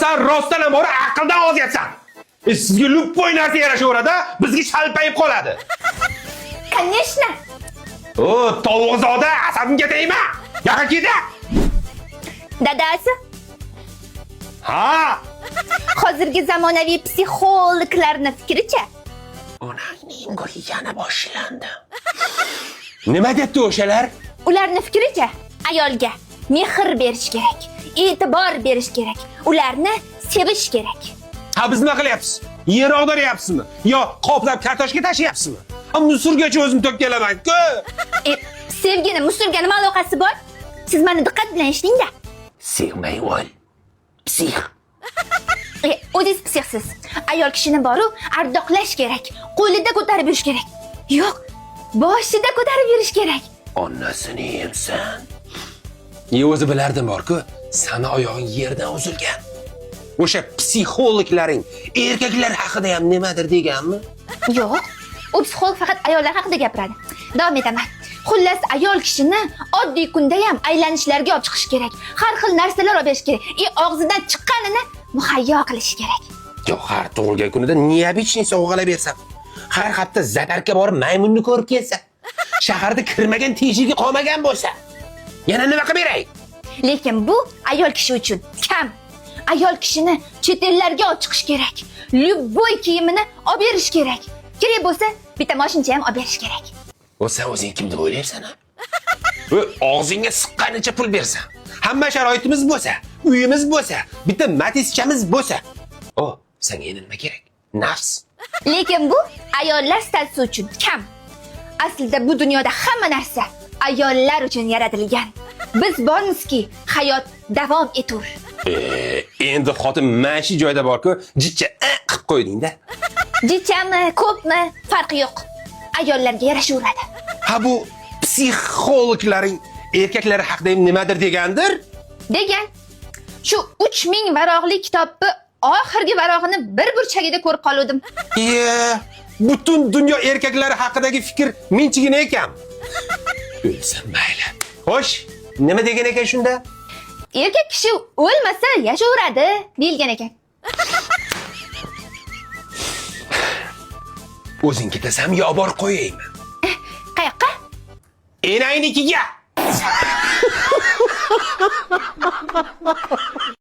sen rostdan ham bor aqldan ozyapsan. Sizga lupoy narsa yarashaveradi, bizga shalpayib qoladi. Конечно. O, tovuqzoda, asabimga tegma. Yoqa keta. Dadasi, Ha, hozirgi zamonaviy psixologlarning fikricha, onangning guli yana boshlandi. Nima debdi o'shalar? ularning fikricha ayolga mehr berish kerak, e'tibor berish kerak, ularni sevish kerak. Ha, biz nima qilyapsiz? Yer og'daryapsizmi? Yo, qoplab kartoshka tashiyapsizmi? Musurgacha o'zim to'kkalaman-ku. Sevgini musulga nima aloqasi bor? Siz meni diqqat bilan eshiting-da. Sevmay ol. Psix. O'zingiz psixsiz. Ayol kishini boru ardoqlash kerak, qo'lida ko'tarib yurish kerak. Yo'q, boshida ko'tarib yurish kerak. Onasini yemsan. O'zi bilardim bor-ku, sana oyog'ing yerdan uzilgan. O'sha psixologlaring erkaklar haqida ham nimadir deganmi? Yo'q, u psixolog faqat ayollar haqida gapiradi. Davom etaman. Xullas, ayol kishini oddiy kunda ham aylanishlarga olib chiqish kerak. Har xil narsalar olib berish kerak. Og'zidan chiqqanini muhayyo qilish kerak. Yo'q, har tug'ilgan kunida niyabichni sovg'alab bersam, har hafta zadarka borib maymunni ko'rib kelsa, shaharda kirmagan teshigi qolmagan bo'lsa, yana nima qilib beray? Lekin bu ayol kishi uchun kam. Ayol kishini chet ellarga olib chiqish kerak. Любой kiyimini olib berish kerak. Kerak bo'lsa, bitta mashincha ham olib berish kerak. Sen o'zing kim deb o'ylaysan? Og'zingga siqqanicha pul bersan, hamma sharoitimiz bo'lsa, uyimiz bo'lsa, bitta matischamiz bo'lsa, senga endi nima kerak? Nafs. Lekin bu ayollar statisi uchun kam. Aslida bu dunyoda hamma narsa ayollar uchun yaratilgan. Biz bormizki, hayot davom etur. Endi xotin mashi joyda bor-ku, jichcha qilib qo'yding-da. Jichami, ko'pmi, farqi yo'q. Ayollarga yarashaveradi. Ha, bu psixologlaring erkaklar haqida nimadir degandir? Degan. Shu 3000 varog'li kitobni oxirgi varog'ini bir burchagida ko'rib qoldim. Butun dunyo erkaklari haqidagi fikr menchigina ekan. O'lsam mayli. Xo'sh, nima degan ekan shunda? Erkak kishi o'lmasa yashaveradi, deyilgan ekan. O'zing ketasan yo borib qo'yaymi? Qayoqqa? Enaynikiga.